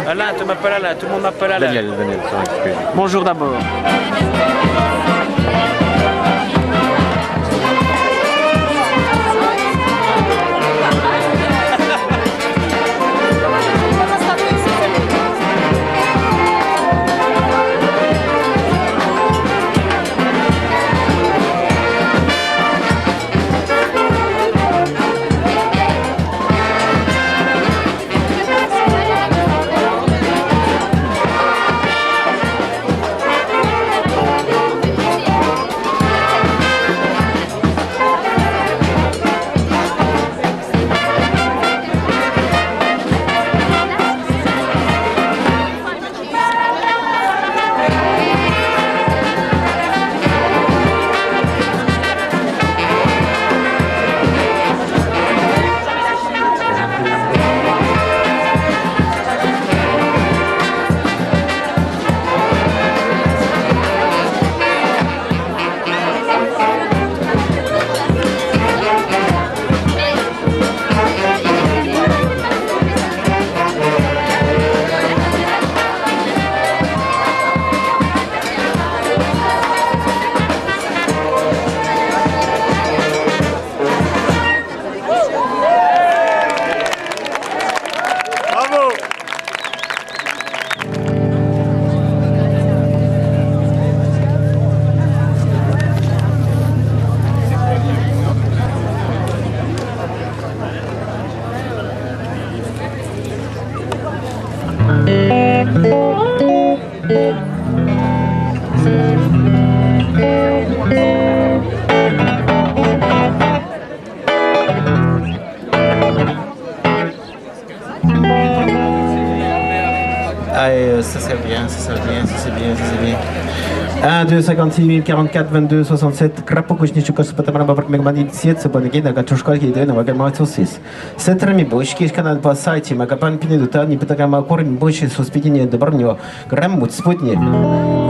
Alain, tu m'appelles Alain, tout le monde m'appelle Alain. Daniel, sans excuse. Bonjour d'abord. Ça serait bien, ça serait bien, ça c'est bien, ça c'est bien. 1, 2, 56 000, 44, 22, 67. Крапокушничукас, потому что Магманит Сет, Сабанаги, Нагачушка, Гидена, Вагаматусис. Сетрами бочки, канал по сайте, Магапан Пинедута, не потагама корень больше с успетения добрнего. Граммут спутни.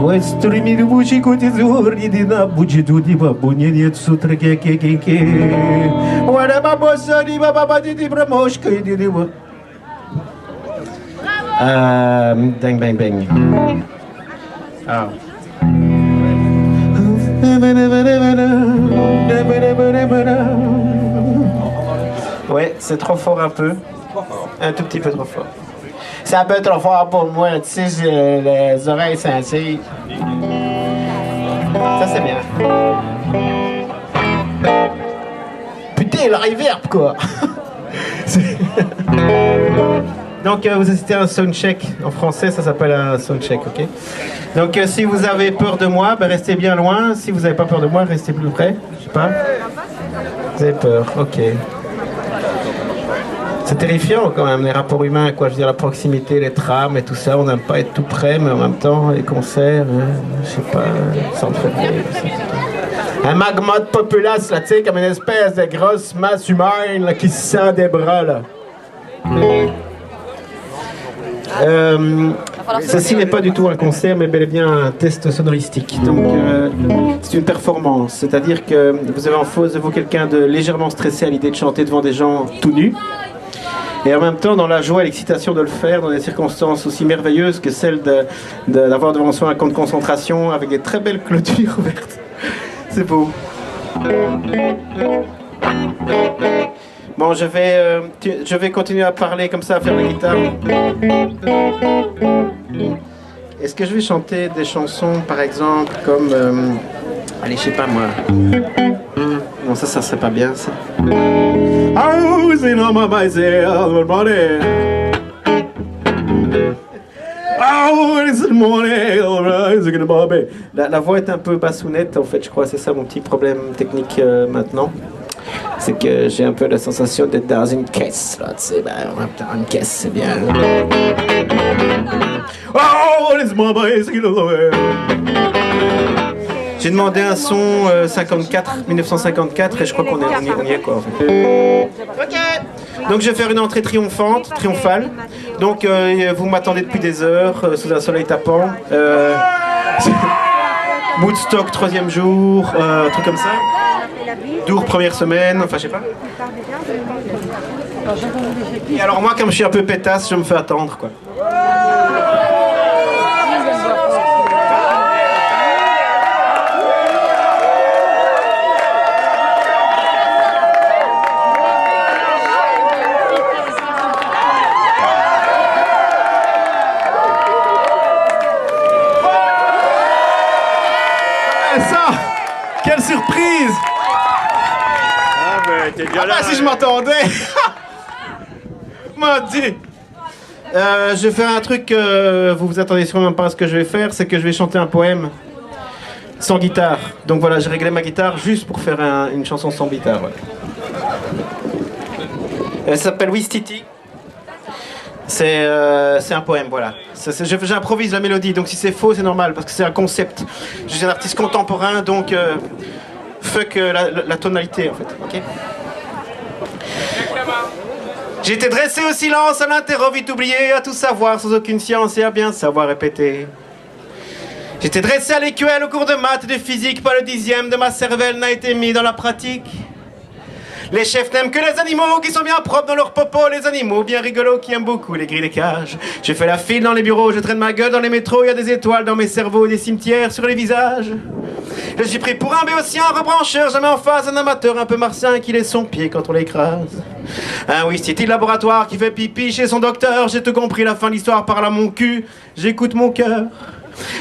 Гой стрими рабочий котизор, едина буджиду диба, бунинет сутра ке-ке-ке-ке. Вара бабоса, диба баба диди брамошка, диди. Bang, bang, bang. Ah. Ouais, c'est trop fort un peu. Un tout petit peu trop fort. C'est un peu trop fort pour moi, tu sais, j'ai les oreilles sensibles. Ça, c'est bien. Putain, le reverb, quoi. Donc vous assistez à un soundcheck. En français, ça s'appelle un soundcheck, ok? Donc si vous avez peur de moi, ben, restez bien loin. Si vous n'avez pas peur de moi, restez plus près. Je sais pas. Vous avez peur, ok. C'est terrifiant quand même, les rapports humains, quoi. Je veux dire, la proximité, les trams et tout ça. On n'aime pas être tout près, mais en même temps, les concerts, je sais pas, s'entraîner. Un magma de populace, là, tu sais, comme une espèce de grosse masse humaine là, qui se sent des bras, là. Ceci n'est pas du tout un concert, mais bel et bien un test sonoristique. Donc, c'est une performance, c'est-à-dire que vous avez en face de vous quelqu'un de légèrement stressé à l'idée de chanter devant des gens tout nus, et en même temps dans la joie et l'excitation de le faire dans des circonstances aussi merveilleuses que celle d'avoir devant soi un camp de concentration avec des très belles clôtures ouvertes. C'est beau. Bon, je vais continuer à parler comme ça, à faire la guitare. Est-ce que je vais chanter des chansons, par exemple, comme... allez, je sais pas moi. Non, ça serait pas bien, ça. La voix est un peu bassounette, en fait, je crois. C'est ça mon petit problème technique maintenant. C'est que j'ai un peu la sensation d'être dans une caisse, là, tu sais, ben, en même temps, une caisse, c'est bien. J'ai demandé un son 1954, et je crois qu'on y est, quoi, en fait. Ok. Donc je vais faire une entrée triomphale. Donc vous m'attendez depuis des heures, sous un soleil tapant. Woodstock, 3e jour, un truc comme ça. Dour, première semaine, enfin je sais pas. Et alors moi, comme je suis un peu pétasse, je me fais attendre, quoi. t'es bien là. Ah si je m'entendais. Mon Dieu. Je vais faire un truc, vous vous attendez sûrement pas à ce que je vais faire, c'est que je vais chanter un poème sans guitare. Donc voilà, j'ai réglé ma guitare juste pour faire une chanson sans guitare. Voilà. Elle s'appelle Wistiti. C'est un poème, voilà. J'improvise la mélodie, donc si c'est faux, c'est normal, parce que c'est un concept. Je suis un artiste contemporain, donc fuck la tonalité, en fait. Ok. J'ai été dressé au silence, à l'interro vite oublié, à tout savoir sans aucune science et à bien savoir répéter. J'étais dressé à l'écuelle au cours de maths et de physique, pas le 10e de ma cervelle n'a été mis dans la pratique. Les chefs n'aiment que les animaux qui sont bien propres dans leur popo, les animaux bien rigolos qui aiment beaucoup les grilles des cages. J'ai fait la file dans les bureaux, je traîne ma gueule dans les métros, il y a des étoiles dans mes cerveaux, des cimetières sur les visages. Je suis pris pour un béotien, rebrancheur, jamais en face, un amateur un peu martien qui laisse son pied quand on l'écrase. Un Wistiti laboratoire qui fait pipi chez son docteur, j'ai tout compris, la fin de l'histoire parle à mon cul, j'écoute mon cœur.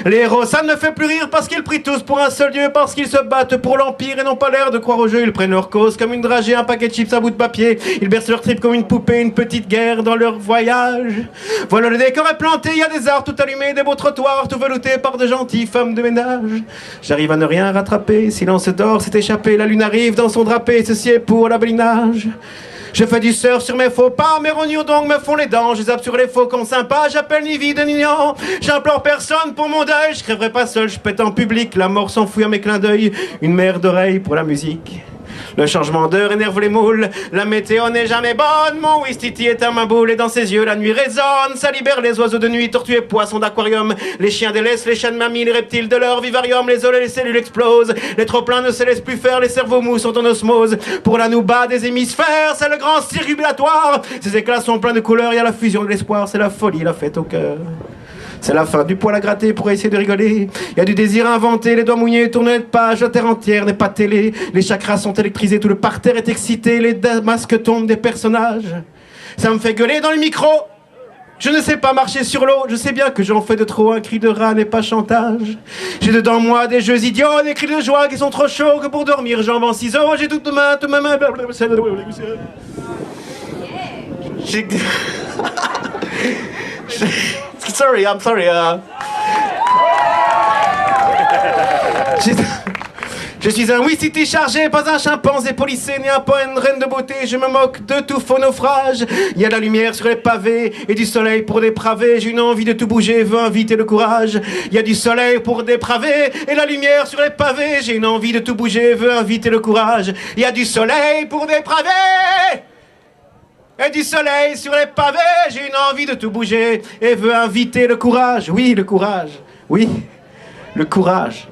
Les héros, ça ne me fait plus rire parce qu'ils prient tous pour un seul dieu, parce qu'ils se battent pour l'empire et n'ont pas l'air de croire au jeu. Ils prennent leur cause comme une dragée, un paquet de chips, un bout de papier. Ils bercent leur trip comme une poupée, une petite guerre dans leur voyage. Voilà, le décor est planté, il y a des arbres tout allumés, des beaux trottoirs tout veloutés par de gentilles femmes de ménage. J'arrive à ne rien rattraper, silence d'or s'est échappé, la lune arrive dans son drapé, ceci est pour l'abelinage. Je fais du surf sur mes faux pas, mes rognons donc me font les dents. Je zappe sur les faucons sympas, j'appelle ni vide ni niant. J'implore personne pour mon deuil, je crèverai pas seul, je pète en public. La mort s'enfuit à mes clins d'œil, une mer d'oreille pour la musique. Le changement d'heure énerve les moules, la météo n'est jamais bonne. Mon Wistiti est à ma boule et dans ses yeux la nuit résonne. Ça libère les oiseaux de nuit, tortues et poissons d'aquarium. Les chiens délaissent les chiens de mamie, les reptiles de leur vivarium. Les os et les cellules explosent, les trop-pleins ne se laissent plus faire. Les cerveaux mous sont en osmose pour la nouba des hémisphères. C'est le grand circulatoire, ces éclats sont pleins de couleurs. Il y a la fusion de l'espoir, c'est la folie, la fête au cœur. C'est la fin, du poil à gratter pour essayer de rigoler. Il y a du désir inventé, les doigts mouillés, tourner de page, la terre entière n'est pas télé. Les chakras sont électrisés, tout le parterre est excité, les masques tombent des personnages. Ça me fait gueuler dans le micro. Je ne sais pas marcher sur l'eau, je sais bien que j'en fais de trop, un cri de rat n'est pas chantage. J'ai dedans moi des jeux idiots, des cris de joie qui sont trop chauds que pour dormir jambes en ciseaux. J'ai toute ma main, j'ai... Sorry, I'm sorry. Je suis un Wistiti chargé, pas un chimpanzé policé, ni un poème, une reine de beauté. Je me moque de tout faux naufrage. Il y a de la lumière sur les pavés et du soleil pour dépraver. J'ai une envie de tout bouger, veux inviter le courage. Il y a du soleil pour dépraver et la lumière sur les pavés. J'ai une envie de tout bouger, veux inviter le courage. Il y a du soleil pour dépraver et du soleil sur les pavés, j'ai une envie de tout bouger et veux inviter le courage. Oui, le courage. Oui, le courage.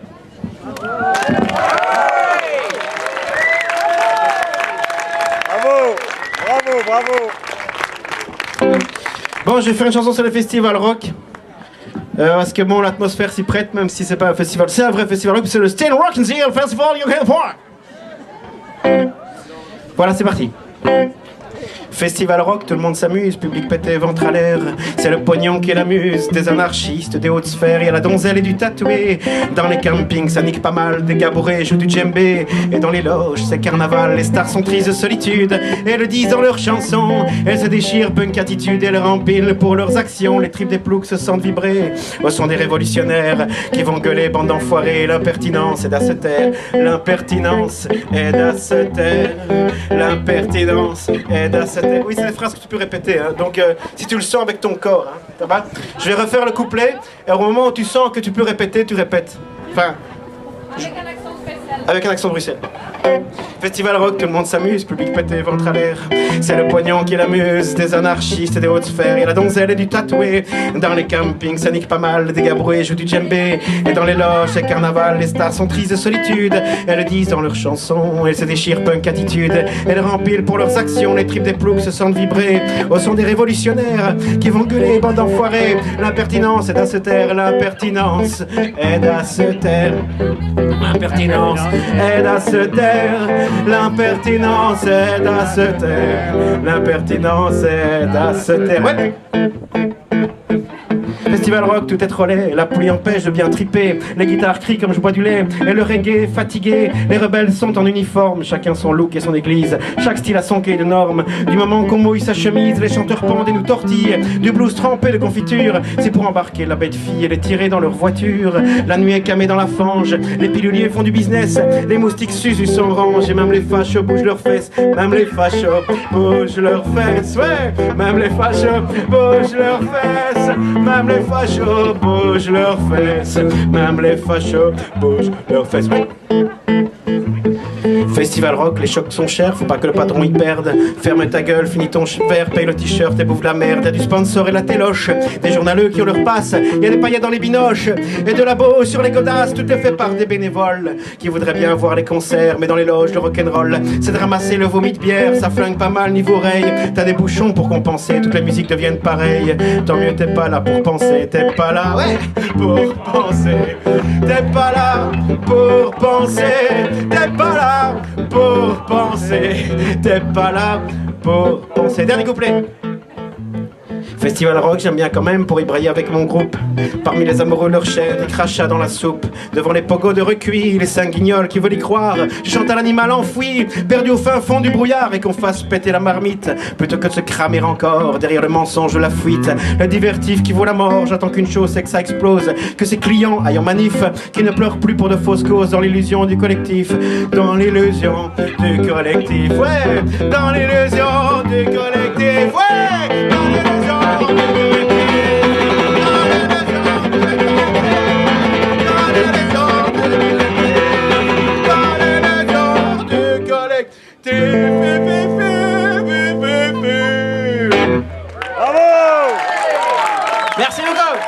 Bravo, bravo, bravo. Bon, je vais faire une chanson sur le festival rock. Parce que bon, l'atmosphère s'y prête, même si c'est pas un festival. C'est un vrai festival rock, c'est le Still Rock and Seal Festival You Can Find. Voilà, c'est parti. Festival rock, tout le monde s'amuse, public pété, ventre à l'air. C'est le pognon qui est la muse, des anarchistes, des hautes sphères. Il y a la donzelle et du tatoué. Dans les campings, ça nique pas mal, des gars bourrés jouent du djembé. Et dans les loges, c'est carnaval, les stars sont tristes de solitude. Elles le disent dans leurs chansons, elles se déchirent, punk attitude. Elles rempilent pour leurs actions, les tripes des ploucs se sentent vibrer. Au son des révolutionnaires qui vont gueuler, bande d'enfoirés. L'impertinence aide à se taire, l'impertinence aide à se taire. L'impertinence aide à se taire. Oui, c'est des phrases que tu peux répéter, hein. Donc si tu le sens avec ton corps, hein, ça va. Je vais refaire le couplet et au moment où tu sens que tu peux répéter, tu répètes. Enfin, avec un accent de Bruxelles. Festival rock, tout le monde s'amuse, public pété, ventre à l'air. C'est le pognon qui l'amuse, des anarchistes et des hautes sphères. Il y a la donzelle et du tatoué. Dans les campings, ça nique pas mal, des gars broués jouent du djembé. Et dans les loges, c'est carnaval, les stars sont tristes de solitude. Elles le disent dans leurs chansons, elles se déchirent, punk attitude. Elles rempilent pour leurs actions, les tripes des ploucs se sentent vibrer. Au son des révolutionnaires qui vont gueuler, bande d'enfoirés. L'impertinence aide à se taire, l'impertinence aide à se taire. L'impertinence aide à se taire. L'impertinence aide à se taire. L'impertinence aide à se taire. Ouais. Festival rock, tout est relais, la pluie empêche de bien triper, les guitares crient comme je bois du lait, et le reggae fatigué, les rebelles sont en uniforme, chacun son look et son église, chaque style a son quai de normes, du moment qu'on mouille sa chemise, les chanteurs pendent et nous tortillent, du blues trempé de confiture, c'est pour embarquer la bête fille et les tirer dans leur voiture, la nuit est camée dans la fange, les piluliers font du business, les moustiques s'usent sans range, et même les fachos bougent leurs fesses, même les fachos bougent leurs fesses, ouais, même les fachos bougent leurs fesses, même les fachos bougent leurs fesses, même les fachos bougent leurs fesses. Festival rock, les chocs sont chers, faut pas que le patron y perde. Ferme ta gueule, finis ton verre, paye le t-shirt et bouffe la merde. Y'a du sponsor et la téloche, des journaleux qui ont leur passe, y'a des paillettes dans les binoches et de la beau sur les godasses. Tout est fait par des bénévoles qui voudraient bien voir les concerts, mais dans les loges de rock'n'roll, c'est de ramasser le vomi de bière, ça flingue pas mal niveau oreille. T'as des bouchons pour compenser, toutes les musiques deviennent pareilles. Tant mieux t'es pas là pour penser, t'es pas là, ouais, pour penser. T'es pas là pour penser, t'es pas là pour penser, t'es pas là pour penser. Dernier couplet. Festival rock, j'aime bien quand même pour y brailler avec mon groupe. Parmi les amoureux, leur chair, des crachats dans la soupe. Devant les pogos de recuit, les cinq guignols qui veulent y croire. Je chante à l'animal enfoui, perdu au fin fond du brouillard. Et qu'on fasse péter la marmite, plutôt que de se cramer encore derrière le mensonge de la fuite. Le divertif qui vaut la mort, j'attends qu'une chose, c'est que ça explose. Que ces clients aillent en manif, qui ne pleurent plus pour de fausses causes. Dans l'illusion du collectif, dans l'illusion du collectif, ouais. Dans l'illusion du collectif, ouais. Dans l'illusion. Merci beaucoup.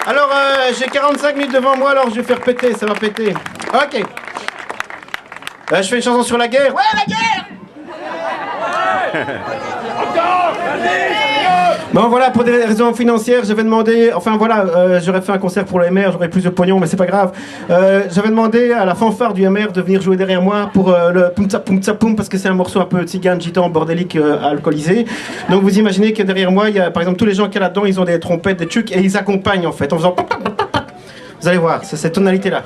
Alors j'ai 45 minutes devant moi, alors je vais faire péter, ça va péter. Ok. Je fais une chanson sur la guerre. Ouais, la guerre. Bon voilà, pour des raisons financières, j'avais demandé, enfin voilà, j'aurais fait un concert pour le MR, j'aurais plus de pognon, mais c'est pas grave. J'avais demandé à la fanfare du MR de venir jouer derrière moi pour le Pum Tsa Pum, parce que c'est un morceau un peu tzigane, gitan, bordélique, alcoolisé. Donc vous imaginez que derrière moi, il y a par exemple tous les gens qui sont là-dedans, ils ont des trompettes, des trucs, et ils accompagnent en fait, en faisant... Vous allez voir, c'est cette tonalité-là.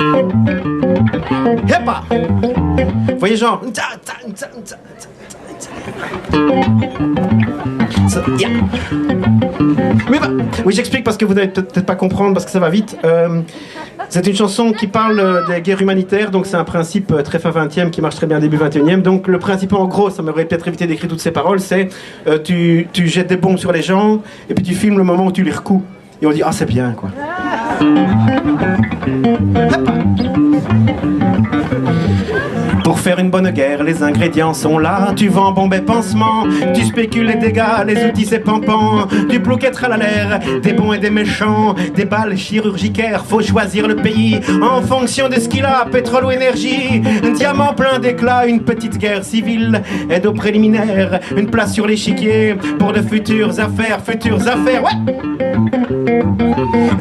Hepa. Vous voyez genre... Yeah. Oui, j'explique parce que vous n'allez peut-être pas comprendre parce que ça va vite. C'est une chanson qui parle des guerres humanitaires, donc c'est un principe très fin 20e qui marche très bien début 21e. Donc le principe en gros, ça m'aurait peut-être évité d'écrire toutes ces paroles, c'est tu jettes des bombes sur les gens et puis tu filmes le moment où tu les recoues. Et on dit, ah c'est bien quoi. Pour faire une bonne guerre, les ingrédients sont là. Tu vends bombes et pansements, tu spécules les dégâts, les outils c'est pampant. Du plouquet à l'air, des bons et des méchants, des balles chirurgicaires, faut choisir le pays en fonction de ce qu'il a, pétrole ou énergie. Un diamant plein d'éclat, une petite guerre civile, aide aux préliminaires, une place sur l'échiquier pour de futures affaires, ouais.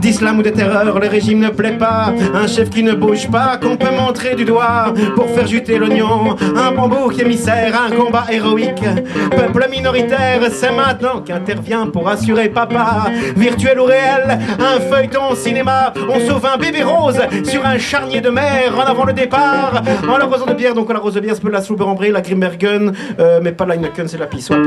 D'islam ou de terreur, le régime ne plaît pas. Un chef qui ne bouge pas, qu'on peut montrer du doigt pour faire juter l'oignon. Un bon bouc émissaire, un combat héroïque. Peuple minoritaire, c'est maintenant qu'intervient pour assurer papa. Virtuel ou réel, un feuilleton cinéma. On sauve un bébé rose sur un charnier de mer en avant le départ. En l'arrosant de bière, donc on l'arrose de bière, c'est peu la Sloberambray, la Grimbergen, mais pas la Heineken, c'est la pisse. Ouais.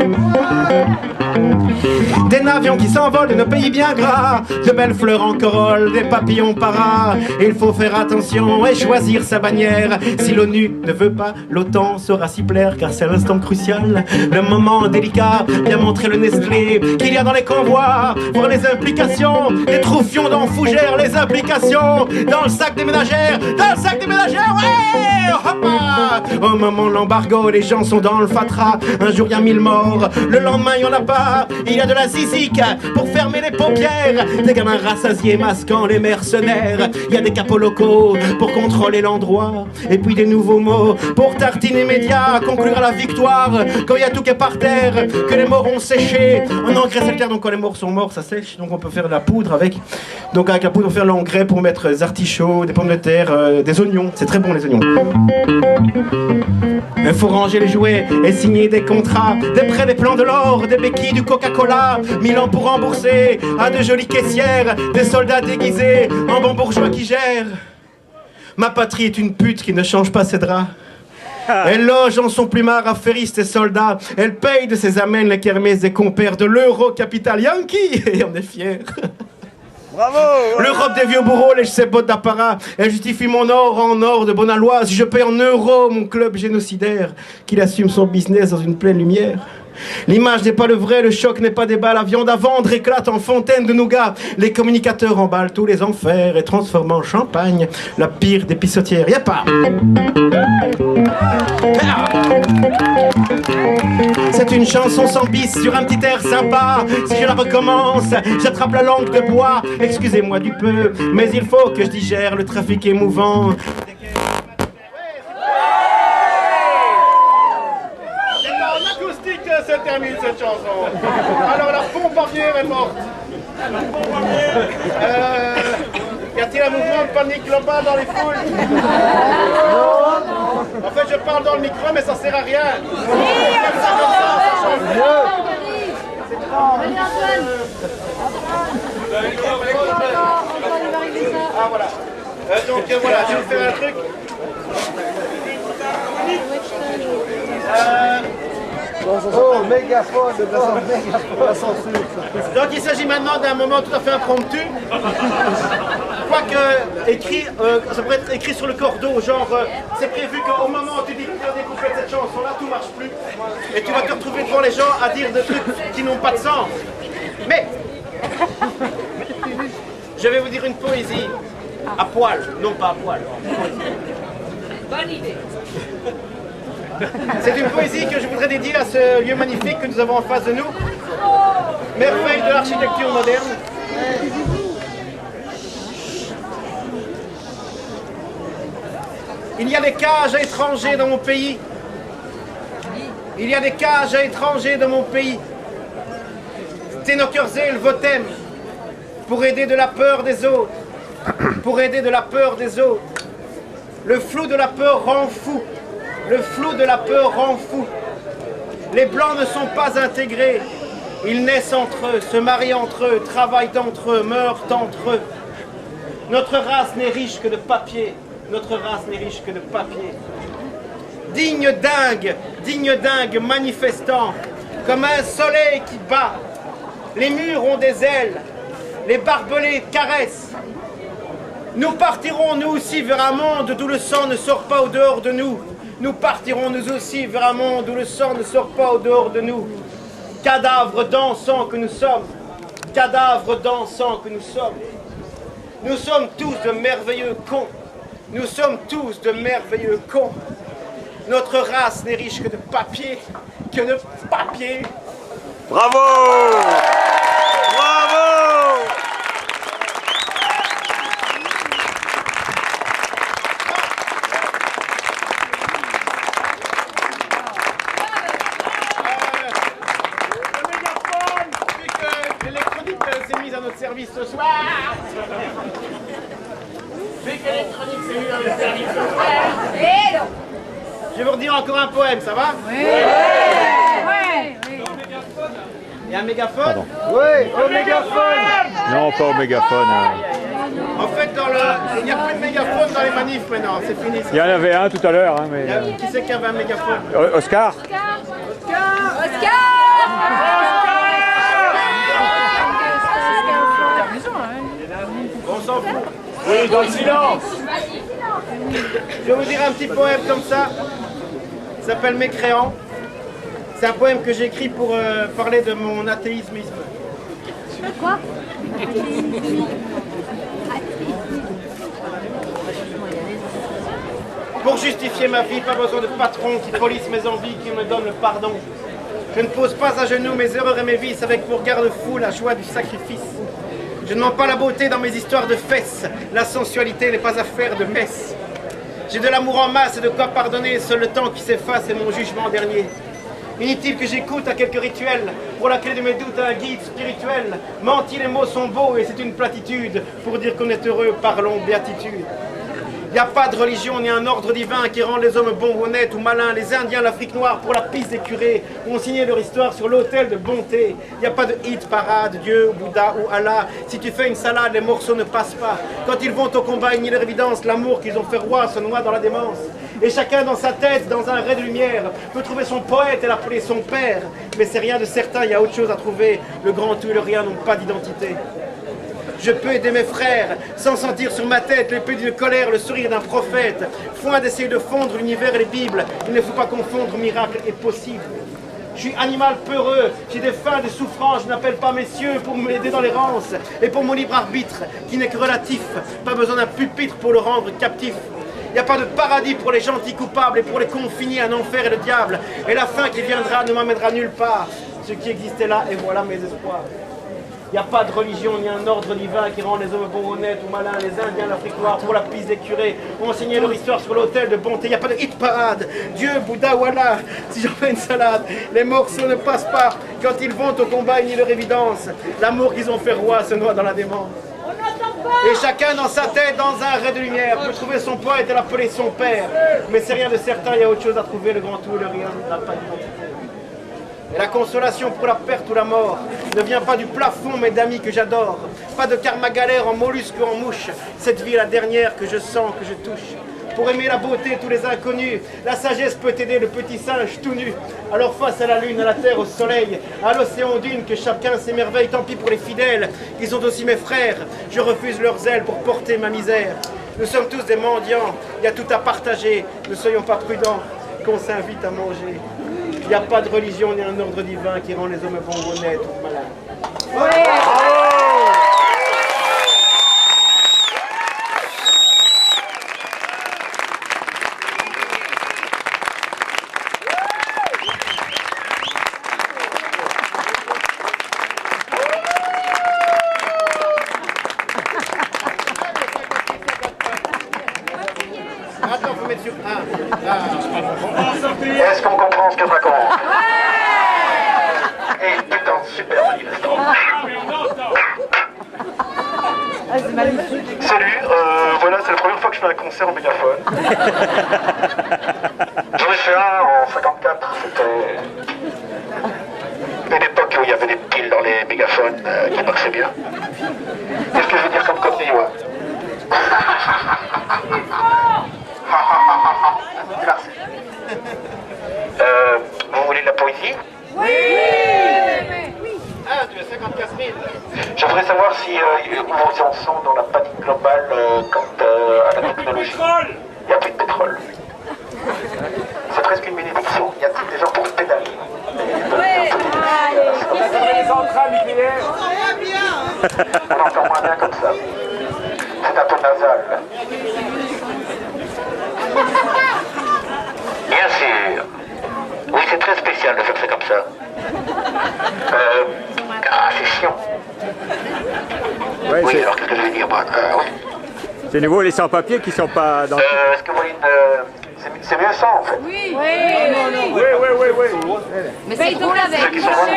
Des navions qui s'envolent de nos pays bien gras, de belles fleurs en corolle, des papillons para. Il faut faire attention et choisir sa bannière. Si l'ONU ne veut pas, l'OTAN saura s'y plaire, car c'est l'instant crucial, le moment délicat. Bien montrer le Nestlé qu'il y a dans les convois, voir les implications des troufions dans Fougères, les implications dans le sac des ménagères, ouais. Hoppa. Au moment de l'embargo, les gens sont dans le fatras. Un jour il y a 1000 morts, le lendemain il y en a pas. Il y a de la zizique pour fermer les paupières, des gamins rassasiés masquant les mercenaires. Il y a des capots locaux pour contrôler l'endroit, et puis des nouveaux mots pour tartiner médias, conclure à la victoire quand il y a tout qui est par terre, que les morts ont séché. On engraisse la terre, donc quand les morts sont morts, ça sèche, donc on peut faire de la poudre avec. Donc avec la poudre on fait l'engrais pour mettre des artichauts, des pommes de terre, des oignons, c'est très bon les oignons. Il faut ranger les jouets et signer des contrats, des prêts, des plans de l'or, des béquilles, du Coca-Cola. 1000 ans pour rembourser à de jolies caissières, des soldats déguisés en bons bourgeois qui gèrent. Ma patrie est une pute qui ne change pas ses draps. Elle loge en son plumard affairistes et soldats. Elle paye de ses amènes les kermesses des compères de l'euro capital Yankee. Et on est fiers. Bravo! L'Europe des vieux bourreaux lèche ses bottes d'apparat. Elle justifie mon or en or de Bonaloise. Je paye en euros mon club génocidaire qu'il assume son business dans une pleine lumière. L'image n'est pas le vrai, le choc n'est pas des balles. La viande à vendre éclate en fontaine de nougat. Les communicateurs emballent tous les enfers et transforment en champagne la pire des pissotières. Y'a pas. C'est une chanson sans bis sur un petit air sympa. Si je la recommence, j'attrape la langue de bois. Excusez-moi du peu, mais il faut que je digère le trafic émouvant. Se termine cette chanson. Alors la pompe à bière est morte. Y a-t-il un mouvement de panique global dans les foules? En fait, je parle dans le micro, mais ça sert à rien. Ah voilà. Donc voilà, je vais vous faire un truc. Oh, mégaphone, la censure. Donc il s'agit maintenant d'un moment tout à fait impromptu. Quoique écrit, ça pourrait être écrit sur le cordeau, genre c'est prévu qu'au moment où tu dis que tu as découpé cette chanson-là, tout marche plus. Et tu vas te retrouver devant les gens à dire des trucs qui n'ont pas de sens. Mais je vais vous dire une poésie à poil, non pas à poil. Bonne idée. C'est une poésie que je voudrais dédier à ce lieu magnifique que nous avons en face de nous. Merveille de l'architecture moderne. Il y a des cages à étrangers dans mon pays. Il y a des cages à étrangers dans mon pays. Ténokurzel votem pour aider de la peur des autres. Pour aider de la peur des autres. Le flou de la peur rend fou. Le flou de la peur rend fou. Les blancs ne sont pas intégrés. Ils naissent entre eux, se marient entre eux, travaillent entre eux, meurent entre eux. Notre race n'est riche que de papier. Notre race n'est riche que de papier. Digne dingue manifestant, comme un soleil qui bat. Les murs ont des ailes, les barbelés caressent. Nous partirons nous aussi vers un monde d'où le sang ne sort pas au dehors de nous. Nous partirons nous aussi vers un monde où le sang ne sort pas au dehors de nous. Cadavres dansants que nous sommes. Cadavres dansants que nous sommes. Nous sommes tous de merveilleux cons. Nous sommes tous de merveilleux cons. Notre race n'est riche que de papier. Que de papier. Bravo! Bravo! Service ce soir. Vu que l'électronique s'est mis dans le service ce soir. Je vais vous redire encore un poème, ça va? Oui. Il y a un mégaphone? Oui, au mégaphone! Non, pas au mégaphone. En fait, il n'y a plus de mégaphone dans les manifs maintenant, c'est fini. Il y en avait un tout à l'heure, hein, mais... Qui c'est qui avait un mégaphone? Oscar? On s'en fout. Oui, dans le silence. Je vais vous dire un petit poème comme ça. Il s'appelle Mécréant. C'est un poème que j'ai écrit pour parler de mon athéismisme. Quoi? Pour justifier ma vie, pas besoin de patron qui polisse mes envies, qui me donne le pardon. Je ne pose pas à genoux mes erreurs et mes vices avec pour garde-fou la joie du sacrifice. Je ne mens pas la beauté dans mes histoires de fesses. La sensualité n'est pas affaire de messe. J'ai de l'amour en masse et de quoi pardonner. Seul le temps qui s'efface est mon jugement dernier. Inutile que j'écoute à quelques rituels. Pour la clé de mes doutes, un guide spirituel. Menti, les mots sont beaux et c'est une platitude. Pour dire qu'on est heureux, parlons béatitude. Il n'y a pas de religion ni un ordre divin qui rend les hommes bons, honnêtes ou malins. Les Indiens, l'Afrique noire pour la piste des curés ont signé leur histoire sur l'autel de bonté. Il n'y a pas de hit parade, Dieu, Bouddha ou Allah. Si tu fais une salade, les morceaux ne passent pas. Quand ils vont au combat, ils nient leur évidence. L'amour qu'ils ont fait roi se noie dans la démence. Et chacun dans sa tête, dans un ray de lumière, peut trouver son poète et l'appeler son père. Mais c'est rien de certain, il y a autre chose à trouver. Le grand tout et le rien n'ont pas d'identité. Je peux aider mes frères, sans sentir sur ma tête l'épée d'une colère, le sourire d'un prophète. Foin d'essayer de fondre l'univers et les Bibles. Il ne faut pas confondre miracle et possible. Je suis animal peureux, j'ai des faims, des souffrances, je n'appelle pas messieurs pour m'aider dans l'errance. Et pour mon libre arbitre, qui n'est que relatif, pas besoin d'un pupitre pour le rendre captif. Il n'y a pas de paradis pour les gentils coupables et pour les confinés un enfer et le diable. Et la fin qui viendra ne m'amènera nulle part. Ce qui existait là, et voilà mes espoirs. Il n'y a pas de religion ni un ordre divin qui rend les hommes bons, honnêtes ou malins. Les Indiens, l'Afrique noire, pour la piste des curés, ont enseigné leur histoire sur l'autel de bonté. Il n'y a pas de hit parade, Dieu, Bouddha ou Allah. Si j'en fais une salade, les morceaux ne passent pas. Quand ils vont au combat, ils nient leur évidence. L'amour qu'ils ont fait roi se noie dans la démence. Et chacun dans sa tête, dans un ray de lumière, peut trouver son poète et l'appeler son père. Mais c'est rien de certain, il y a autre chose à trouver. Le grand tout, le rien n'a pas d'identité. Et la consolation pour la perte ou la mort ne vient pas du plafond, mais d'amis que j'adore. Pas de karma galère en mollusque ou en mouche. Cette vie est la dernière que je sens, que je touche. Pour aimer la beauté, tous les inconnus, la sagesse peut aider le petit singe tout nu. Alors face à la lune, à la terre, au soleil, à l'océan d'une, que chacun s'émerveille. Tant pis pour les fidèles, qui sont aussi mes frères. Je refuse leurs ailes pour porter ma misère. Nous sommes tous des mendiants, il y a tout à partager. Ne soyons pas prudents, qu'on s'invite à manger. Il n'y a pas de religion ni un ordre divin qui rend les hommes bons, honnêtes ou malins. Ouais. Attends, faut mettre sur Est-ce qu'on comprend ce que je raconte? Et putain, super manifestant. Salut, voilà, c'est la première fois que je fais un concert en mégaphone. J'en ai fait un en 54, c'était une époque où il y avait des piles dans les mégaphones qui marchaient bien. Qu'est-ce que je veux dire comme connerie, ouais? Merci. Vous voulez de la poésie? Oui. Ah, tu as 54 000. J'aimerais savoir si où vous en sont dans la panique globale quant à la technologie. Il n'y a plus de pétrole. C'est presque une bénédiction. Y a-t-il des gens pour pédaler? On a fermé les centrales nucléaires. On entend moins bien comme ça. C'est un peu nasal. Bien sûr. Oui, c'est très spécial de faire ça comme ça. C'est chiant. Ouais, Oui, alors qu'est-ce que je vais dire, moi oui. c'est nouveau les sans-papiers qui sont pas dans... Est-ce que vous voyez c'est mieux ça, en fait. Oui. Oui. Mais c'est drôle avec. Ceux qui sont vraiment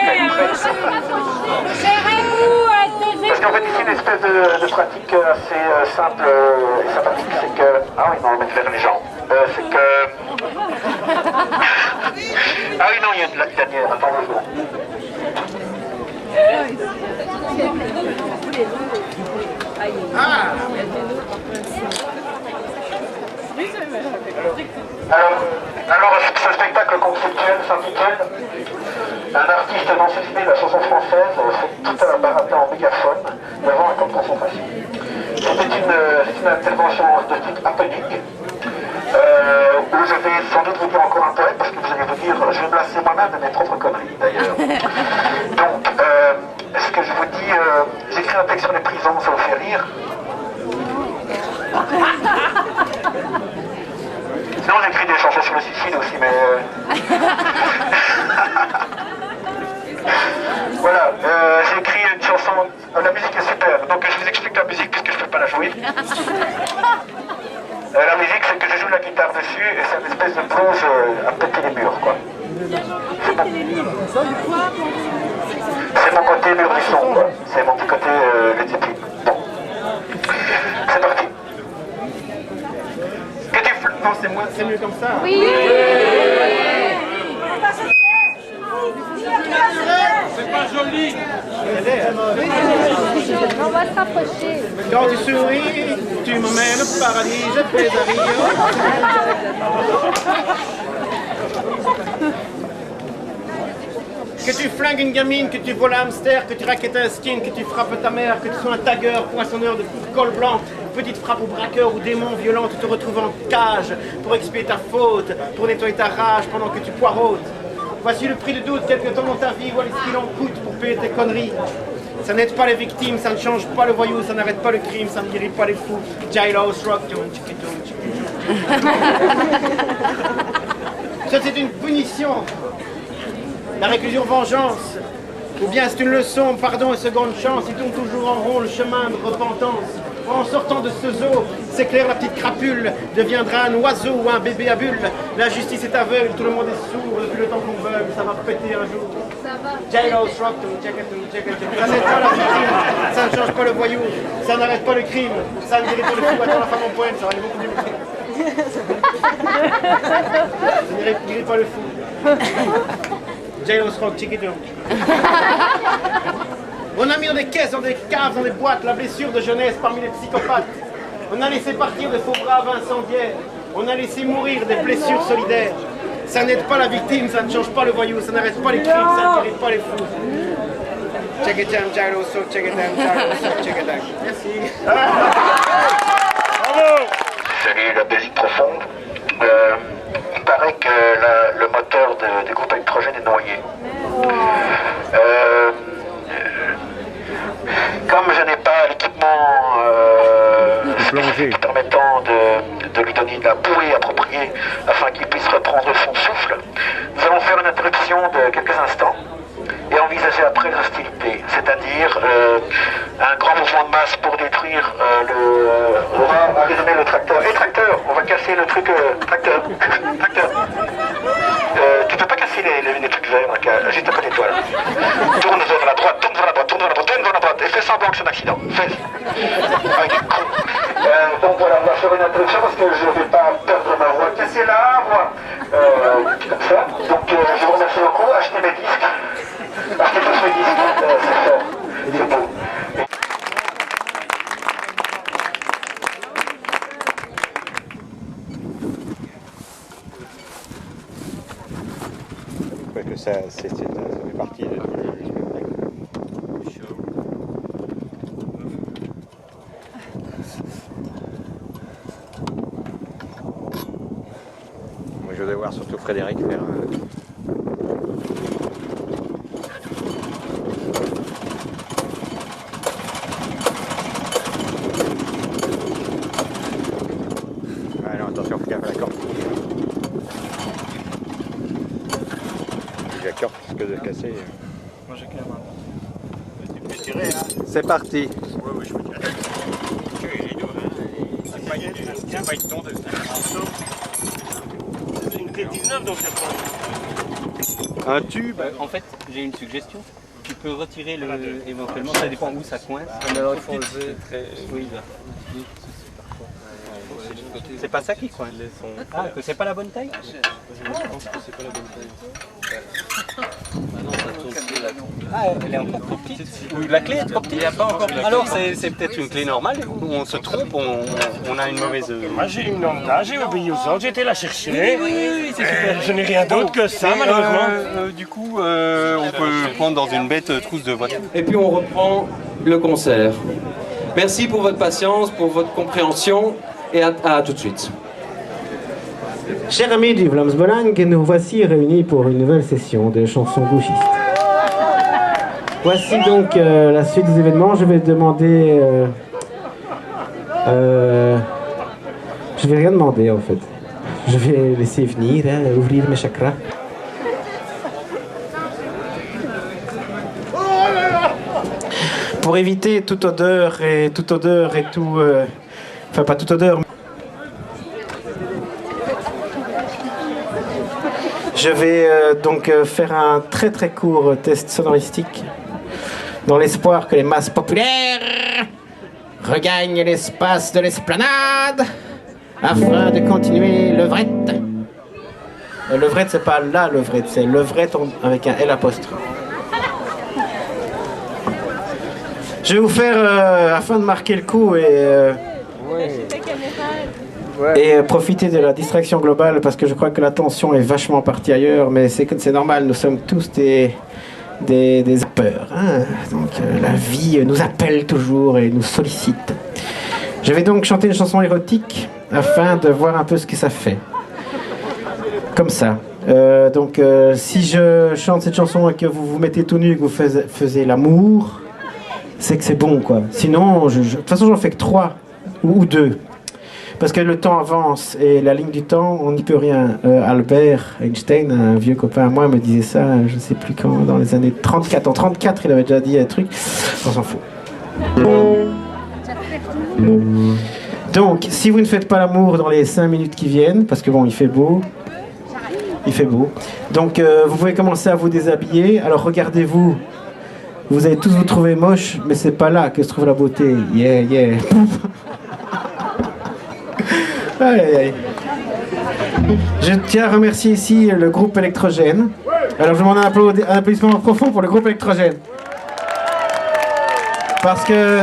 Parce qu'en fait, ici, une espèce de pratique assez simple et sympathique, c'est que... Ah oui, non, on va mettre vers les gens. C'est que... Ah oui, non, il y a de la dernière, attends le jour. Alors, ce spectacle conceptuel s'intitule Un artiste non suspect de la chanson française fait tout un baratin en mégaphone devant un camp de concentration. C'est une intervention de type aponique où je vais sans doute vous dire encore un poème parce que vous allez vous dire, je vais me lasser moi-même de mes propres conneries d'ailleurs. Donc, ce que je vous dis, j'écris un texte sur les prisons, ça vous fait rire. Sinon j'écris des chansons sur le suicide aussi, mais... Voilà, j'ai écrit une chanson, la musique est super, donc je vous explique la musique puisque je ne peux pas la jouer. La musique, c'est que je joue la guitare dessus et c'est une espèce de blues à péter les murs, quoi. C'est mon côté mur du son, quoi. C'est mon petit côté Led Zeppelin. Bon. C'est parti. ça? Oui. On va se rapprocher. Quand tu souris, tu m'emmènes au paradis, je fais un Rio. Que tu flingues une gamine, que tu voles un hamster, que tu raquettes un skin, que tu frappes ta mère, que tu sois un tagueur, poinçonneur de col blanc, petite frappe au braqueur ou démon violent, tu te retrouves en cage pour expier ta faute, pour nettoyer ta rage pendant que tu poireautes. Voici le prix de doute, quelque temps dans ta vie, voilà ce qu'il en coûte pour payer tes conneries. Ça n'aide pas les victimes, ça ne change pas le voyou, ça n'arrête pas le crime, ça ne guérit pas les fous. Jailos, rock, ça c'est une punition. La réclusion vengeance, ou bien c'est une leçon, pardon et seconde chance, ils tournent toujours en rond le chemin de repentance. En sortant de ce zoo, s'éclaire la petite crapule, deviendra un oiseau ou un bébé à bulles. La justice est aveugle, tout le monde est sourd, depuis le temps qu'on veut, ça va péter un jour. Ça va. Jailos, rock, ça n'aide pas la victime, ça ne change pas le voyou, ça n'arrête pas le crime, ça ne guérit pas le fou. Attends la femme en poème, ça va aller beaucoup mieux. Ça ne guérit pas le fou. Jailos rock, chiquito. On a mis dans des caisses, dans des caves, dans des boîtes, la blessure de jeunesse parmi les psychopathes. On a laissé partir des faux braves incendiaires. On a laissé mourir des blessures solidaires. Ça n'aide pas la victime, ça ne change pas le voyou, ça n'arrête pas les crimes, ça ne guérit pas les fous. Check it down, Jailos, check it down, Jailos, check it down. Merci. Salut la Belgique profonde. Il paraît que le moteur des groupes électrogènes est noyé. Comme je n'ai pas l'équipement permettant de lui donner de la bouée appropriée afin qu'il puisse reprendre son souffle, nous allons faire une interruption de quelques instants et envisager après les hostilités, c'est-à-dire un grand mouvement de masse pour détruire on va résumer le tracteur. Hé tracteur, on va casser le truc tracteur. Tu peux pas casser les trucs verts juste à côté de toi là. Tourne vers la droite, tourne vers la droite, tourne vers la droite, tourne vers la droite et fais semblant que c'est un accident. Fais. Ah, il est con. Donc voilà, on va faire une introduction parce que je ne vais pas perdre ma voix. Casser l'arbre, comme ça. Donc je vous remercie beaucoup, achetez mes disques. Achetez tous mes disques, c'est fort, c'est beau. Que ça fait partie du spectacle. Moi je vais voir surtout Frédéric faire Ah non, attention, faut gaffe à la corde. La corde risque de casser. Moi j'ai clairement. C'est parti. Ouais, je peux tirer. C'est pas une tondeuse, c'est un morceau. C'est une T19 donc c'est pas. Un tube. En fait, j'ai une suggestion. Tu peux retirer éventuellement, ça dépend où ça coince. Alors il faut enlever très. Oui, c'est pas ça qui coince. Ah, que c'est pas la bonne taille? Je pense que c'est pas la bonne taille. Ah, elle est encore trop petite. Oui, la clé est trop petite. Alors c'est peut-être une clé normale où on se trompe, on a une mauvaise. Moi j'ai une Honda, j'ai obéi aux autres, j'ai été la chercher. Oui, c'est super. Je n'ai rien d'autre que ça malheureusement. Du coup, on peut prendre dans une bête trousse de voiture. Et puis on reprend le concert. Merci pour votre patience, pour votre compréhension et à tout de suite. Chers amis du Vlaams Belang, nous voici réunis pour une nouvelle session de chansons gauchistes. Voici donc la suite des événements. Je vais demander... je vais rien demander en fait. Je vais laisser venir, ouvrir mes chakras. Pour éviter toute odeur et tout... enfin pas toute odeur. Je vais donc faire un très très court test sonoristique dans l'espoir que les masses populaires regagnent l'espace de l'esplanade afin de continuer l'œuvrette Levrette, c'est pas la levrette, c'est levrette avec un L apostrophe. Je vais vous faire, afin de marquer le coup et profiter de la distraction globale, parce que je crois que l'attention est vachement partie ailleurs, mais c'est normal, nous sommes tous des zappeurs. Hein. Donc la vie nous appelle toujours et nous sollicite. Je vais donc chanter une chanson érotique afin de voir un peu ce que ça fait. Comme ça. Si je chante cette chanson et que vous vous mettez tout nu et que vous faisiez l'amour, c'est que c'est bon, quoi. Sinon, de toute façon, j'en fais que 3 ou 2. Parce que le temps avance et la ligne du temps, on n'y peut rien. Albert Einstein, un vieux copain à moi, me disait ça, je ne sais plus quand, dans les années 34. En 34, il avait déjà dit un truc. On s'en fout. Donc, si vous ne faites pas l'amour dans les 5 minutes qui viennent, parce que bon, il fait beau. Donc, vous pouvez commencer à vous déshabiller. Alors, regardez-vous. Vous allez tous vous trouver moche, mais c'est pas là que se trouve la beauté. Yeah, yeah. Aïe, aïe, aïe. Je tiens à remercier ici le groupe Électrogène. Alors, je demande un applaudissement profond pour le groupe Électrogène. Parce que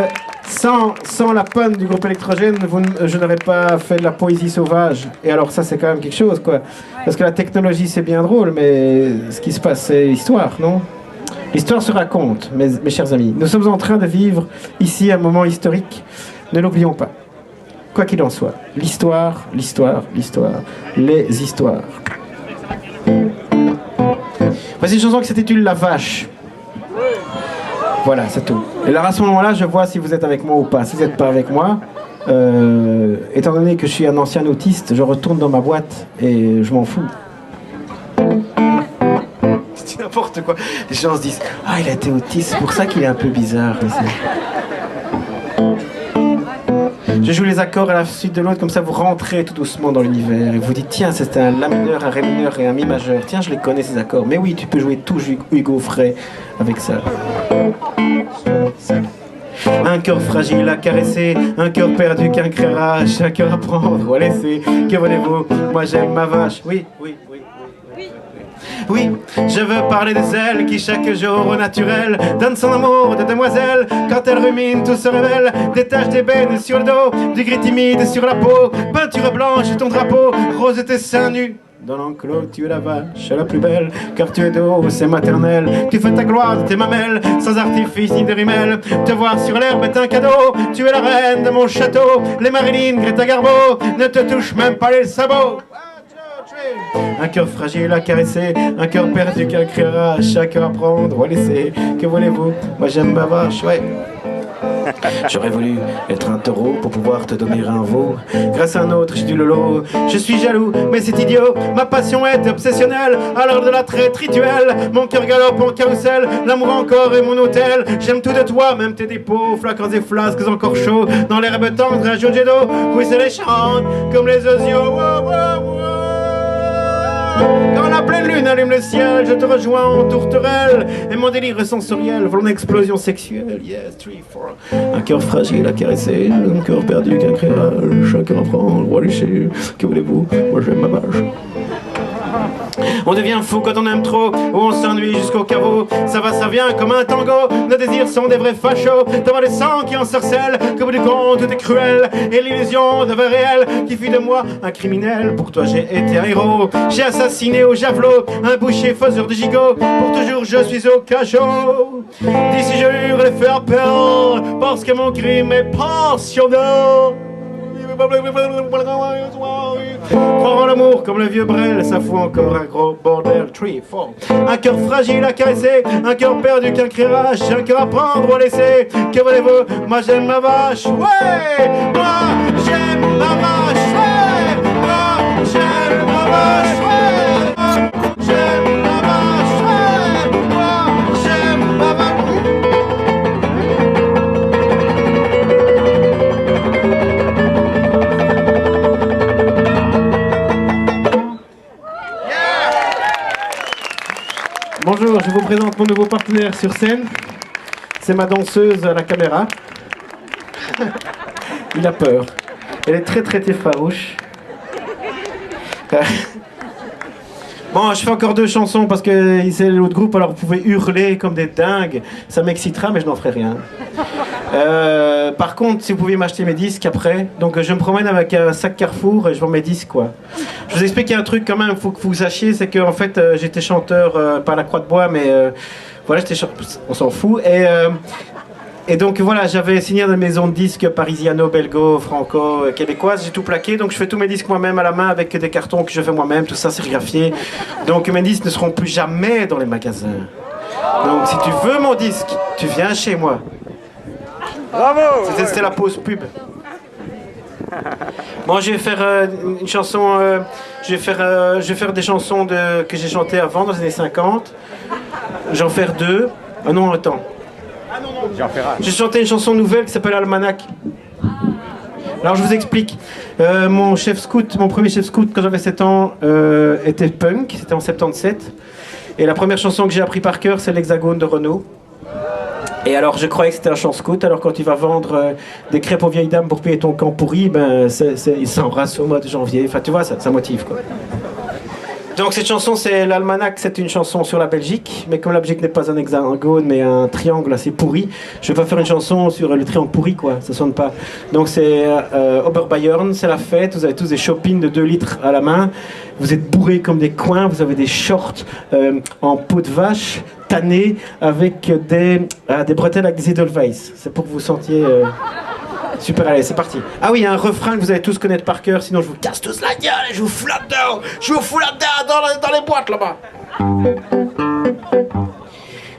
sans la panne du groupe Électrogène, je n'aurais pas fait de la poésie sauvage. Et alors ça, c'est quand même quelque chose, quoi. Parce que la technologie, c'est bien drôle, mais ce qui se passe, c'est l'histoire, non ? L'histoire se raconte, mes chers amis. Nous sommes en train de vivre ici un moment historique. Ne l'oublions pas. Quoi qu'il en soit. L'histoire, l'histoire, l'histoire. Les histoires. Voici une chanson qui s'intitule La Vache. Voilà, c'est tout. Et alors à ce moment-là, je vois si vous êtes avec moi ou pas. Si vous n'êtes pas avec moi, étant donné que je suis un ancien autiste, je retourne dans ma boîte et je m'en fous. C'est n'importe quoi. Les gens se disent « Ah, il a été autiste, c'est pour ça qu'il est un peu bizarre. » Je joue les accords à la suite de l'autre, comme ça vous rentrez tout doucement dans l'univers et vous dites tiens, c'est un la mineur, un ré mineur et un mi majeur. Tiens, je les connais ces accords. Mais oui, tu peux jouer tout Hugo Frey avec ça. Un cœur fragile à caresser, un cœur perdu qu'un créera, un cœur à prendre ou à laisser. Que voulez-vous? Moi j'aime ma vache. Oui, oui, oui. Oui, je veux parler des ailes qui chaque jour au naturel donne son amour de demoiselle. Quand elle rumine, tout se révèle. Des taches d'ébène sur le dos, du gris timide sur la peau. Peinture blanche ton drapeau, rose tes seins nus. Dans l'enclos, tu es la vache la plus belle, car tu es douce et maternelle. Tu fais ta gloire de tes mamelles, sans artifice ni de rimel. Te voir sur l'herbe est un cadeau, tu es la reine de mon château. Les Marilyn, Greta Garbo, ne te touchent même pas les sabots. Un cœur fragile à caresser, un cœur perdu qu'un criera, chaque cœur à prendre ou à laisser. Que voulez-vous? Moi j'aime ma vache, ouais. J'aurais voulu être un taureau pour pouvoir te donner un veau. Grâce à un autre, j'ai du lolo. Je suis jaloux, mais c'est idiot. Ma passion est obsessionnelle. À l'heure de la traite rituelle, mon cœur galope en carrousel. L'amour encore est mon hôtel. J'aime tout de toi, même tes dépôts, flaquants et flasques encore chauds. Dans l'herbe tendre, un jour jet d'eau. Ruisselle les chante comme les osios. Wow, wow, wow. Quand la pleine lune allume le ciel, je te rejoins en tourterelle. Et mon délire sensoriel vole en explosion sexuelle. Yes, 3, 4. Un cœur fragile à caresser, un cœur perdu qu'un créera. Chacun apprend, le roi léché. Que voulez-vous? Moi j'aime ma vache. On devient fou quand on aime trop, ou on s'ennuie jusqu'au caveau. Ça va, ça vient comme un tango. Nos désirs sont des vrais fachos. D'avoir le sang qui ensorcelle, qu'au bout du compte tout est cruel. Et l'illusion devint réelle, qui fit de moi un criminel. Pour toi j'ai été un héros. J'ai assassiné au javelot un boucher faiseur de gigot. Pour toujours je suis au cachot. D'ici je jure les faire peur, parce que mon crime est passionnant. Croire en l'amour comme le vieux Brel, ça fout encore un gros bordel. 3, 4. Un cœur fragile à caresser, un cœur perdu qu'un criera, un cœur à prendre ou à laisser. Que voulez-vous? Moi j'aime ma vache, ouais. Moi j'aime ma vache, ouais. Moi j'aime ma vache, ouais. Moi j'aime ma vache, ouais. Moi j'aime ma vache. Bonjour, je vous présente mon nouveau partenaire sur scène. C'est ma danseuse à la caméra. Il a peur. Elle est très farouche. Bon, je fais encore 2 chansons parce que c'est l'autre groupe, alors vous pouvez hurler comme des dingues. Ça m'excitera, mais je n'en ferai rien. Par contre, si vous pouvez m'acheter mes disques après. Donc je me promène avec un sac Carrefour et je vends mes disques, quoi. Je vous explique un truc quand même, il faut que vous sachiez, c'est qu'en fait j'étais chanteur par la Croix de Bois, mais voilà, on s'en fout. Et donc voilà, j'avais signé dans des maisons de disques parisiano, belgo, franco, québécoises, j'ai tout plaqué, donc je fais tous mes disques moi-même à la main avec des cartons que je fais moi-même, tout ça sérigraphié. Donc mes disques ne seront plus jamais dans les magasins. Donc si tu veux mon disque, tu viens chez moi. Bravo. C'était la pause pub. Bon, je vais faire une chanson, je vais faire des chansons que j'ai chantées avant, dans les années 50. J'en faire 2. Ah non, attends. J'ai chanté une chanson nouvelle qui s'appelle Almanach. Alors je vous explique. Mon premier chef scout quand j'avais 7 ans était punk, c'était en 77. Et la première chanson que j'ai appris par cœur, c'est l'Hexagone de Renaud. Et alors je croyais que c'était un chant scout, alors quand tu vas vendre des crêpes aux vieilles dames pour payer ton camp pourri, ben il s'embrasse au mois de janvier. Enfin tu vois, ça motive quoi. Donc cette chanson, c'est l'Almanach, c'est une chanson sur la Belgique, mais comme la Belgique n'est pas un hexagone mais un triangle assez pourri, je vais pas faire une chanson sur le triangle pourri quoi, ça sonne pas. Donc c'est Oberbayern, c'est la fête, vous avez tous des shoppings de 2 litres à la main, vous êtes bourrés comme des coins, vous avez des shorts en peau de vache, tannés avec des bretelles avec des Edelweiss, c'est pour que vous sentiez... Super, allez, c'est parti. Ah oui, il y a un refrain que vous allez tous connaître par cœur, sinon je vous casse tous la gueule et je vous fous là-dedans. Je vous fous là-dedans dans les boîtes là-bas.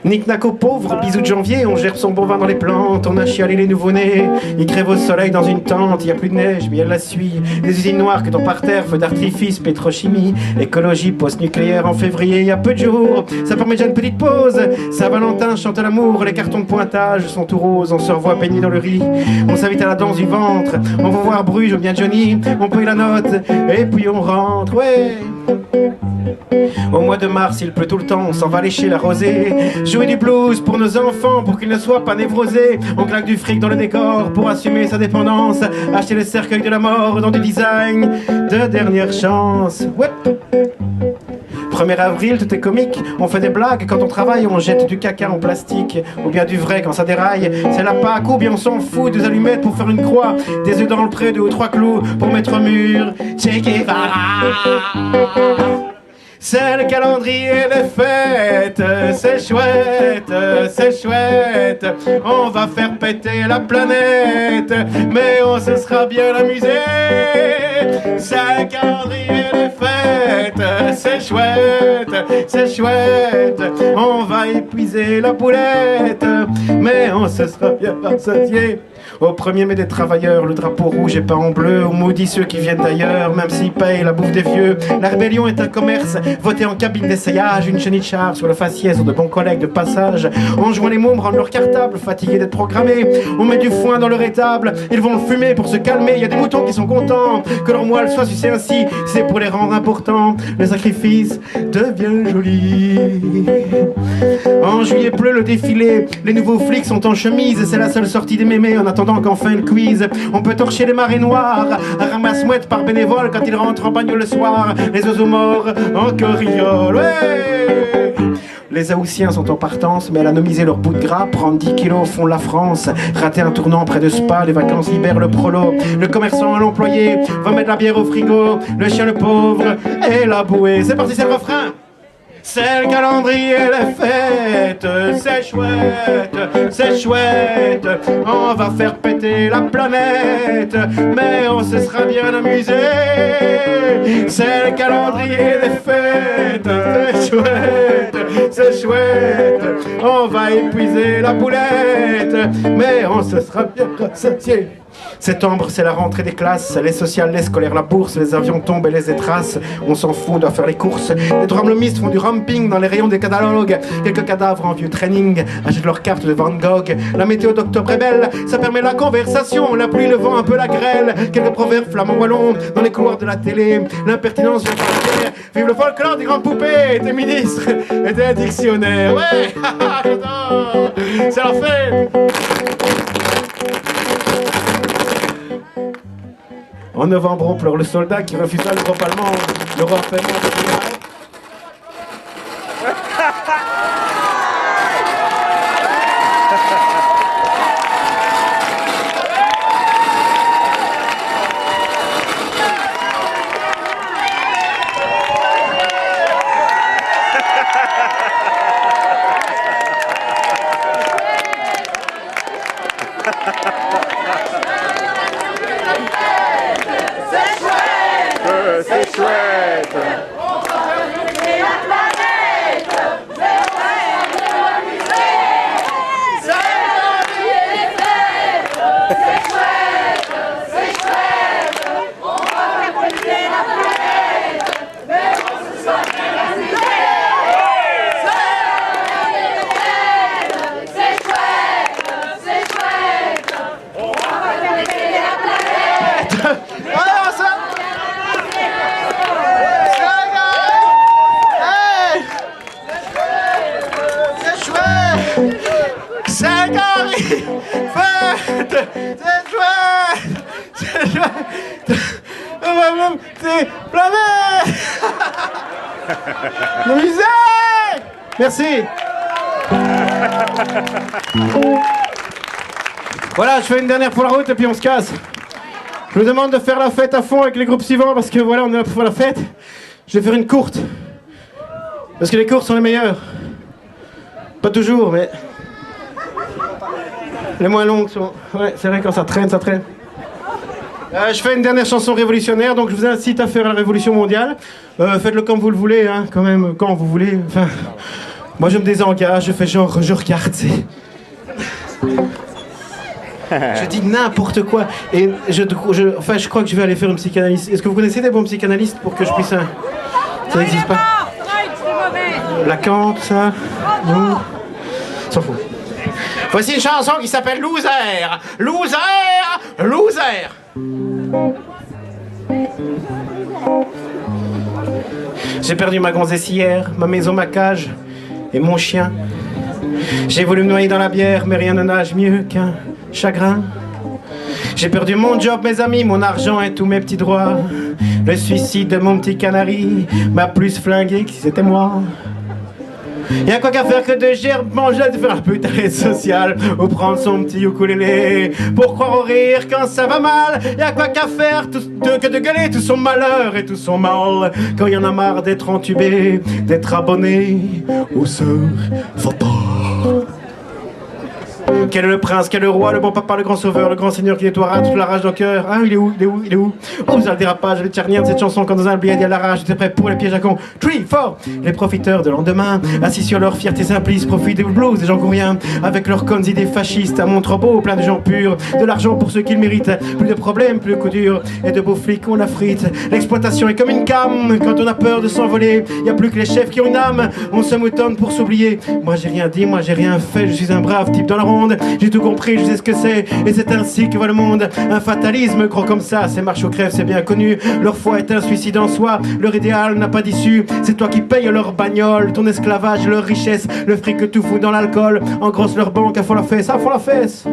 Nick-nac aux pauvres, bisous de janvier, on gère son bon vin dans les plantes, on a chialé les nouveau-nés, ils crèvent au soleil dans une tente, il n'y a plus de neige, mais elle la suit, des usines noires que ton parterre, feu d'artifice, pétrochimie, écologie, post-nucléaire en février, il y a peu de jours, ça permet déjà une petite pause, Saint-Valentin chante l'amour, les cartons de pointage sont tout roses, on se revoit peigné dans le riz, on s'invite à la danse du ventre, on va voir Bruges ou bien Johnny, on paye la note, et puis on rentre, ouais. Au mois de mars, il pleut tout le temps, on s'en va lécher la rosée. Jouer du blues pour nos enfants, pour qu'ils ne soient pas névrosés. On claque du fric dans le décor pour assumer sa dépendance. Acheter le cercueil de la mort dans du design de dernière chance. Ouais. 1er avril, tout est comique, on fait des blagues quand on travaille, on jette du caca en plastique, ou bien du vrai quand ça déraille, c'est la Pâque, ou bien on s'en fout, des allumettes pour faire une croix, des œufs dans le pré, 2 ou 3 clous pour mettre au mur, Che Guevara. C'est le calendrier des fêtes, c'est chouette, on va faire péter la planète, mais on se sera bien amusé. C'est le calendrier des fêtes, c'est chouette, on va épuiser la poulette, mais on se sera bien rassasié. Au 1er mai des travailleurs, le drapeau rouge est peint en bleu. On maudit ceux qui viennent d'ailleurs, même s'ils payent la bouffe des vieux. La rébellion est un commerce, voté en cabine d'essayage. Une chenille de char sur le faciès sont de bons collègues de passage. On joint les mômes, rendent leur cartable, fatigués d'être programmés. On met du foin dans leur étable, ils vont le fumer pour se calmer. Il y a des moutons qui sont contents que leur moelle soit sucée ainsi. C'est pour les rendre importants, le sacrifice devient joli. En juillet pleut le défilé, les nouveaux flics sont en chemise. C'est la seule sortie des mémés en attendant qu'enfin le quiz. On peut torcher les marées noires, ramasse-mouettes par bénévole quand ils rentrent en bagnole le soir. Les oiseaux morts en coriole, ouais. Les Haussiens sont en partance, mais elle a nomisé leur bout de gras. Prendre 10 kilos, font la France. Rater un tournant près de Spa, les vacances libèrent le prolo. Le commerçant à l'employé va mettre la bière au frigo. Le chien le pauvre et la bouée. C'est parti, c'est le refrain. C'est le calendrier des fêtes, c'est chouette, on va faire péter la planète, mais on se sera bien amusé. C'est le calendrier des fêtes, c'est chouette, on va épuiser la boulette, mais on se sera bien rassasié. Septembre, c'est la rentrée des classes, les sociales, les scolaires, la bourse, les avions tombent et les étraces. On s'en fout, on doit faire les courses. Les drumlomistes font du ramping dans les rayons des catalogues. Quelques cadavres en vieux training achètent leurs cartes de Van Gogh. La météo d'octobre est belle, ça permet la conversation. La pluie, le vent, un peu la grêle. Quelques proverbes flamands wallons dans les couloirs de la télé. L'impertinence vient par la terre. Vive le folklore des grandes poupées, des ministres et des dictionnaires. Ouais, j'adore. C'est la fête. En novembre, on pleure le soldat qui refusa l'Europe allemande. L'Europe allemande. C'est chouette. Merci. Voilà, je fais une dernière pour la route et puis on se casse. Je vous demande de faire la fête à fond avec les groupes suivants parce que voilà, on est là pour faire la fête. Je vais faire une courte. Parce que les courtes sont les meilleures. Pas toujours, mais... les moins longues sont... Ouais, c'est vrai, quand ça traîne, ça traîne. Je fais une dernière chanson révolutionnaire, donc je vous incite à faire la révolution mondiale. Faites-le comme vous le voulez, hein, quand même, quand vous voulez. Enfin, moi je me désengage, je fais genre, je regarde, c'est... Je dis n'importe quoi. Et je crois que je vais aller faire une psychanalyse. Est-ce que vous connaissez des bons psychanalystes pour que je puisse... Ça n'existe pas. Lacan, tout ça. Non. S'en fout. Voici une chanson qui s'appelle Loser. Loser, loser. J'ai perdu ma gonzesse hier, ma maison, ma cage et mon chien. J'ai voulu me noyer dans la bière, mais rien ne nage mieux qu'un chagrin. J'ai perdu mon job, mes amis, mon argent et tous mes petits droits. Le suicide de mon petit canari m'a plus flingué que si c'était moi. Y'a quoi qu'à faire que de gerbe manger, de faire un peu d'arrêt social ou prendre son petit ukulélé pour croire au rire quand ça va mal. Y'a quoi qu'à faire que de gueuler tout son malheur et tout son mal quand y en a marre d'être entubé, d'être abonné aux sœurs fatales. Quel est le prince, quel est le roi, le bon papa, le grand sauveur, le grand seigneur qui nettoiera toute la rage dans le cœur. Ah, il est où, il est où, il est où? Oh, vous avez le dérapage, le tiernière de cette chanson quand dans un billet il y a la rage. J'étais prêt pour les pièges à con. 3, 4. Les profiteurs de lendemain, assis sur leur fierté simpliste, profitent des blues, des gens qui ont rien, avec leurs connes idées fascistes, un monde trop beau, plein de gens purs, de l'argent pour ceux qui le méritent. Plus de problèmes, plus de coups durs, et de beaux flics on affrite. L'exploitation est comme une cam, quand on a peur de s'envoler, y a plus que les chefs qui ont une âme, on se moutonne pour s'oublier. Moi j'ai rien dit, moi j'ai rien fait, je suis un brave type dans la ronde. J'ai tout compris, je sais ce que c'est, et c'est ainsi que va le monde. Un fatalisme gros comme ça, c'est marche ou crève, c'est bien connu. Leur foi est un suicide en soi, leur idéal n'a pas d'issue. C'est toi qui payes leur bagnole, ton esclavage, leur richesse, le fric que tout fout dans l'alcool. Engrosse leur banque à fond la fesse, à fond la fesse.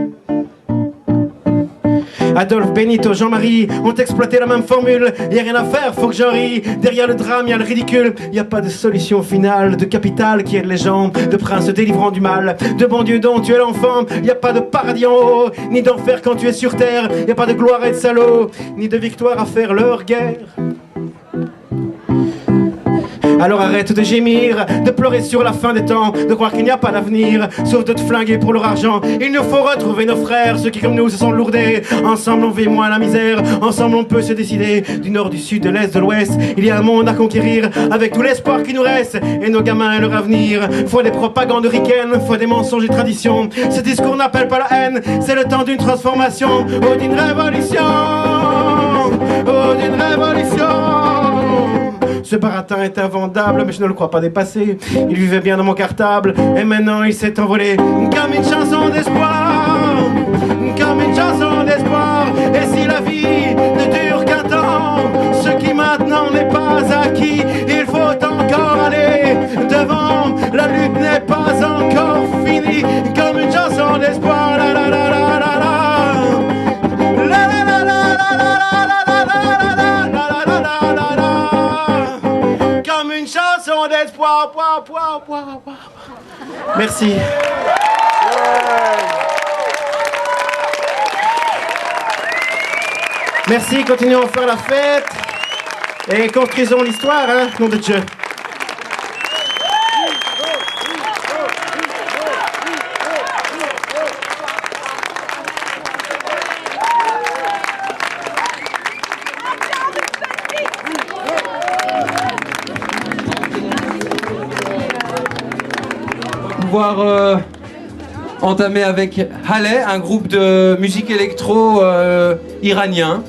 Adolphe, Benito, Jean-Marie ont exploité la même formule. Y'a rien à faire, faut que j'en rie. Derrière le drame, y'a le ridicule. Y a pas de solution finale, de capital qui aide les gens, de prince délivrant du mal, de bon Dieu dont tu es l'enfant. Y a pas de paradis en haut, ni d'enfer quand tu es sur terre. Y a pas de gloire et de salaud, ni de victoire à faire leur guerre. Alors arrête de gémir, de pleurer sur la fin des temps, de croire qu'il n'y a pas d'avenir, sauf de te flinguer pour leur argent. Il nous faut retrouver nos frères, ceux qui comme nous se sont lourdés. Ensemble on vit moins la misère, ensemble on peut se décider. Du nord, du sud, de l'est, de l'ouest, il y a un monde à conquérir, avec tout l'espoir qui nous reste, et nos gamins et leur avenir. Faut des propagandes ricaines, faut des mensonges et traditions. Ce discours n'appelle pas la haine, c'est le temps d'une transformation, ou d'une révolution, ou d'une révolution. Ce baratin est invendable, mais je ne le crois pas dépassé. Il vivait bien dans mon cartable, et maintenant il s'est envolé. Comme une chanson d'espoir, comme une chanson d'espoir. Et si la vie ne dure qu'un temps, ce qui maintenant n'est pas acquis, il faut encore aller devant. La lutte n'est pas encore finie. Comme une chanson d'espoir, la la la la la la. D'espoir, merci. Merci, continuons à faire la fête et construisons l'histoire, hein, nom de Dieu. pouvoir entamer avec Haleh, un groupe de musique électro iranien.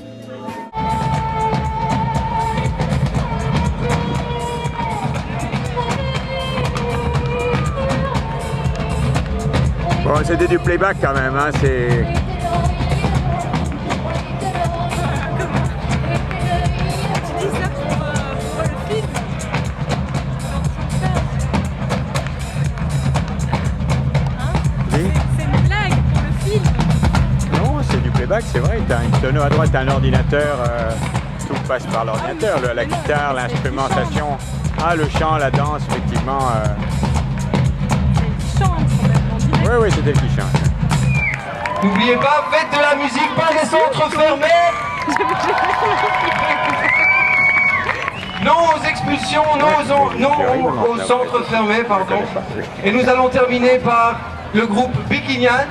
Bon, c'était du playback quand même, hein, c'est... C'est vrai, tu as une tonneau à droite, tu as un ordinateur, tout passe par l'ordinateur, la guitare, l'instrumentation, le chant, la danse, effectivement. Oui, oui, c'était le qui chante. N'oubliez pas, faites de la musique, pas des centres fermés. Non aux expulsions, non aux centres fermés, pardon. Et nous allons terminer par le groupe Bikignat.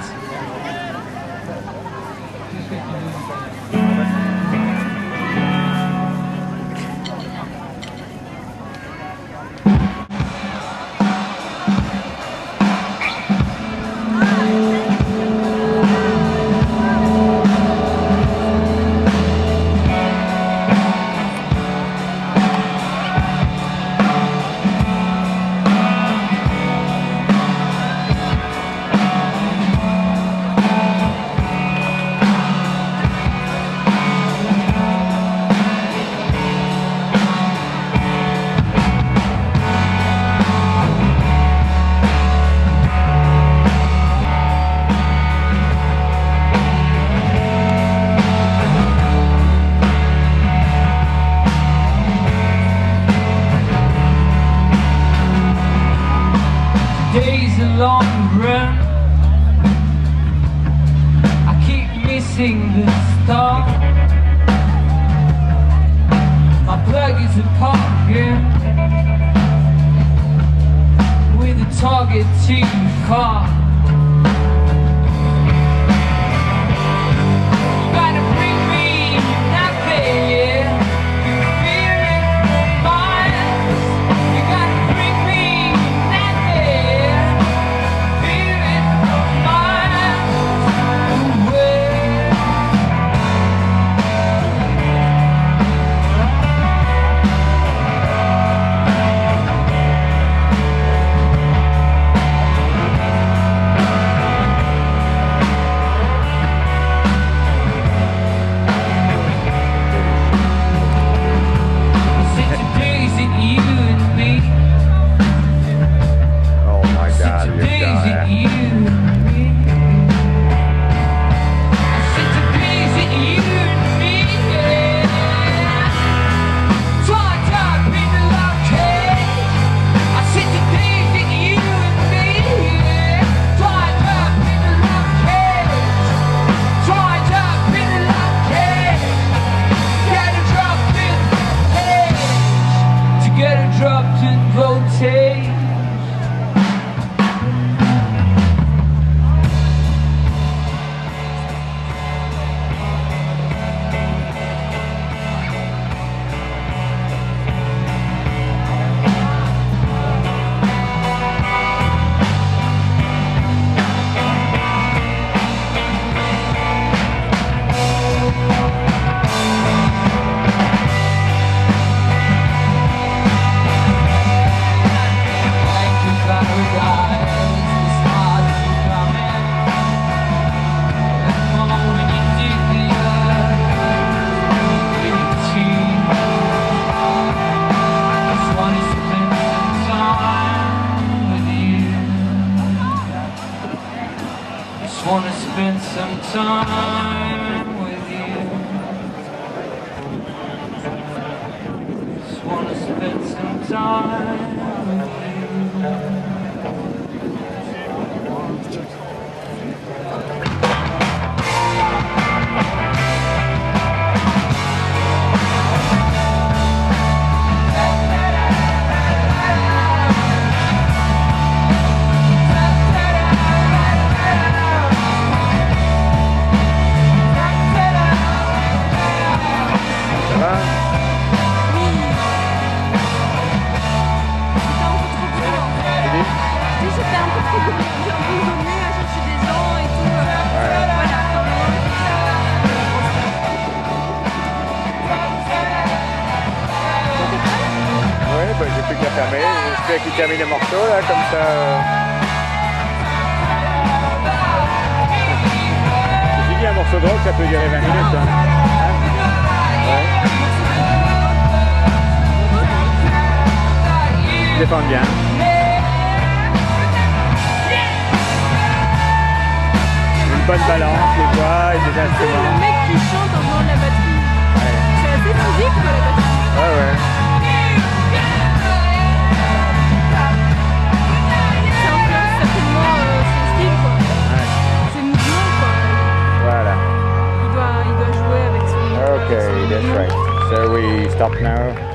The star. My plug is a pocket with a target to car. You gotta bring me nothing, yeah. You fear it, miles. You gotta bring me nothing, yeah. Fear it, miles away. Dropped in voltage. Wanna spend some time with you. Just wanna spend some time with you. voulais qu'il termine le morceau, là, comme ça. J'ai dit un morceau de rock, ça peut durer 20 minutes. Hein. Ouais. Ils défendent bien. Une bonne balance, les voix et des instruments. Le mec qui chante en faisant de la batterie. Ouais. C'est assez physique quoi, la batterie. Ouais, ouais. Ça influence certainement son style quoi. Ouais. Ses mouvements quoi. Voilà. Il doit jouer avec son. Okay, that's right. So we stop now.